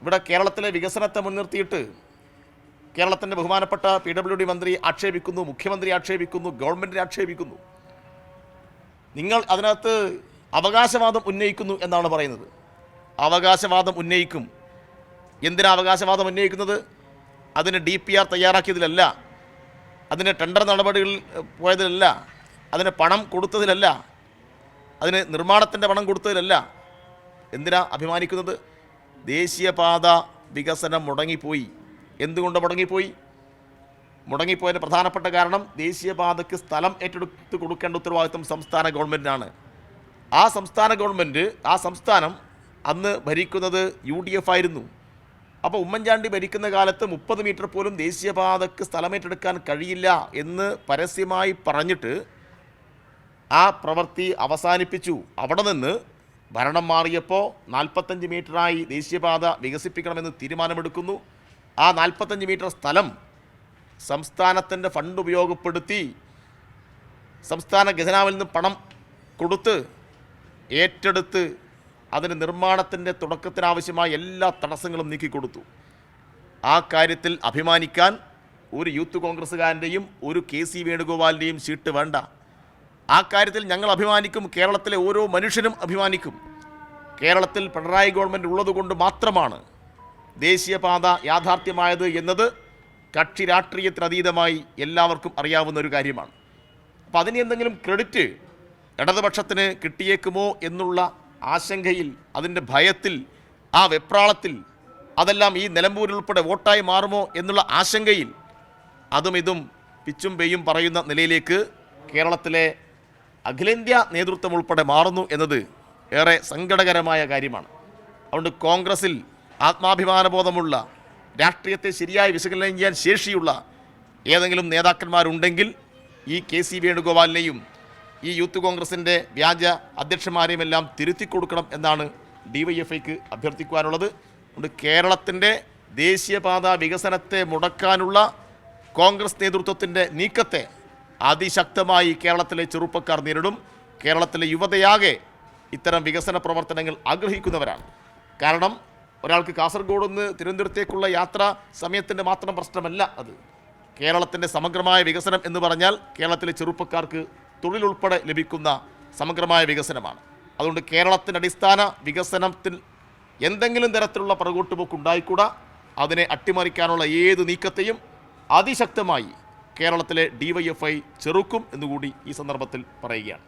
ഇവിടെ കേരളത്തിലെ വികസനത്തെ മുൻനിർത്തിയിട്ട് കേരളത്തിൻ്റെ ബഹുമാനപ്പെട്ട PWD മന്ത്രി ആക്ഷേപിക്കുന്നു, മുഖ്യമന്ത്രി ആക്ഷേപിക്കുന്നു, ഗവൺമെൻറ്റിനെ ആക്ഷേപിക്കുന്നു. നിങ്ങൾ അതിനകത്ത് അവകാശവാദം ഉന്നയിക്കുന്നു എന്നാണ് പറയുന്നത്. അവകാശവാദം ഉന്നയിക്കും. എന്തിനാ അവകാശവാദം ഉന്നയിക്കുന്നത്? അതിന് DPR തയ്യാറാക്കിയതിലല്ല, അതിന് ടെൻഡർ നടപടികളിൽ പോയതിലല്ല, അതിന് പണം കൊടുത്തതിലല്ല, അതിന് നിർമ്മാണത്തിൻ്റെ പണം കൊടുത്തതിലല്ല. എന്തിനാ അഭിമാനിക്കുന്നത്? ദേശീയപാത വികസനം മുടങ്ങിപ്പോയി. എന്തുകൊണ്ട് മുടങ്ങിപ്പോയി? മുടങ്ങിപ്പോയതിന് പ്രധാനപ്പെട്ട കാരണം ദേശീയപാതയ്ക്ക് സ്ഥലം ഏറ്റെടുത്ത് കൊടുക്കേണ്ട ഉത്തരവാദിത്വം സംസ്ഥാന ഗവൺമെൻറ്റിനാണ്. ആ സംസ്ഥാനം അന്ന് ഭരിക്കുന്നത് UDF ആയിരുന്നു. അപ്പോൾ ഉമ്മൻചാണ്ടി ഭരിക്കുന്ന കാലത്ത് 30 മീറ്റർ പോലും ദേശീയപാതയ്ക്ക് സ്ഥലമേറ്റെടുക്കാൻ കഴിയില്ല എന്ന് പരസ്യമായി പറഞ്ഞിട്ട് ആ പ്രവൃത്തി അവസാനിപ്പിച്ചു. അവിടെ നിന്ന് ഭരണം മാറിയപ്പോൾ 45 മീറ്ററായി ദേശീയപാത വികസിപ്പിക്കണമെന്ന് തീരുമാനമെടുക്കുന്നു. ആ 45 മീറ്റർ സ്ഥലം സംസ്ഥാനത്തിൻ്റെ ഫണ്ട് ഉപയോഗപ്പെടുത്തി സംസ്ഥാന ഖജനാവിൽ നിന്ന് പണം കൊടുത്ത് ഏറ്റെടുത്ത് അതിന് നിർമ്മാണത്തിൻ്റെ തുടക്കത്തിനാവശ്യമായ എല്ലാ തടസ്സങ്ങളും നീക്കിക്കൊടുത്തു. ആ കാര്യത്തിൽ അഭിമാനിക്കാൻ ഒരു യൂത്ത് കോൺഗ്രസ്സുകാരൻ്റെയും ഒരു KC വേണുഗോപാലിൻ്റെയും സീറ്റ് വേണ്ട. ആ കാര്യത്തിൽ ഞങ്ങൾ അഭിമാനിക്കും. കേരളത്തിലെ ഓരോ മനുഷ്യനും അഭിമാനിക്കും. കേരളത്തിൽ പിണറായി ഗവൺമെൻറ് ഉള്ളതുകൊണ്ട് മാത്രമാണ് ദേശീയപാത യാഥാർത്ഥ്യമായത് എന്നത് കക്ഷി രാഷ്ട്രീയത്തിനതീതമായി എല്ലാവർക്കും അറിയാവുന്ന ഒരു കാര്യമാണ്. അപ്പോൾ അതിന് എന്തെങ്കിലും ക്രെഡിറ്റ് ഇടതുപക്ഷത്തിന് കിട്ടിയേക്കുമോ എന്നുള്ള ആശങ്കയിൽ, അതിൻ്റെ ഭയത്തിൽ, ആ വെപ്രാളത്തിൽ, അതെല്ലാം ഈ നിലമ്പൂരിലുൾപ്പെടെ വോട്ടായി മാറുമോ എന്നുള്ള ആശങ്കയിൽ അതും ഇതും പിച്ചും പെയ്യും പറയുന്ന നിലയിലേക്ക് കേരളത്തിലെ അഖിലേന്ത്യാ നേതൃത്വം ഉൾപ്പെടെ മാറുന്നു എന്നത് ഏറെ സങ്കടകരമായ കാര്യമാണ്. അതുകൊണ്ട് കോൺഗ്രസിൽ ആത്മാഭിമാനബോധമുള്ള, രാഷ്ട്രീയത്തെ ശരിയായി വിശകലനം ചെയ്യാൻ ശേഷിയുള്ള ഏതെങ്കിലും നേതാക്കന്മാരുണ്ടെങ്കിൽ ഈ KC വേണുഗോപാലിനെയും ഈ യൂത്ത് കോൺഗ്രസിൻ്റെ വ്യാജ അധ്യക്ഷന്മാരെയും എല്ലാം തിരുത്തി കൊടുക്കണം എന്നാണ് DYFIക്ക് അഭ്യർത്ഥിക്കുവാനുള്ളത്. അതുകൊണ്ട് കേരളത്തിൻ്റെ ദേശീയപാത വികസനത്തെ മുടക്കാനുള്ള കോൺഗ്രസ് നേതൃത്വത്തിൻ്റെ നീക്കത്തെ അതിശക്തമായി കേരളത്തിലെ ചെറുപ്പക്കാർ നേരിടും. കേരളത്തിലെ യുവതയാകെ ഇത്തരം വികസന പ്രവർത്തനങ്ങൾ ആഗ്രഹിക്കുന്നവരാണ്. കാരണം ഒരാൾക്ക് കാസർഗോഡ് നിന്ന് തിരുവനന്തപുരത്തേക്കുള്ള യാത്രാ സമയത്തിൻ്റെ മാത്രം പ്രശ്നമല്ല അത്. കേരളത്തിൻ്റെ സമഗ്രമായ വികസനം എന്ന് പറഞ്ഞാൽ കേരളത്തിലെ ചെറുപ്പക്കാർക്ക് തൊഴിലുൾപ്പെടെ ലഭിക്കുന്ന സമഗ്രമായ വികസനമാണ്. അതുകൊണ്ട് കേരളത്തിൻ്റെ അടിസ്ഥാന വികസനത്തിൽ എന്തെങ്കിലും തരത്തിലുള്ള പുറകോട്ടുപോക്ക് ഉണ്ടായിക്കൂടാ. അതിനെ അട്ടിമറിക്കാനുള്ള ഏത് നീക്കത്തെയും അതിശക്തമായി കേരളത്തിലെ DYFI ചെറുക്കും എന്നുകൂടി ഈ സന്ദർഭത്തിൽ പറയുകയാണ്.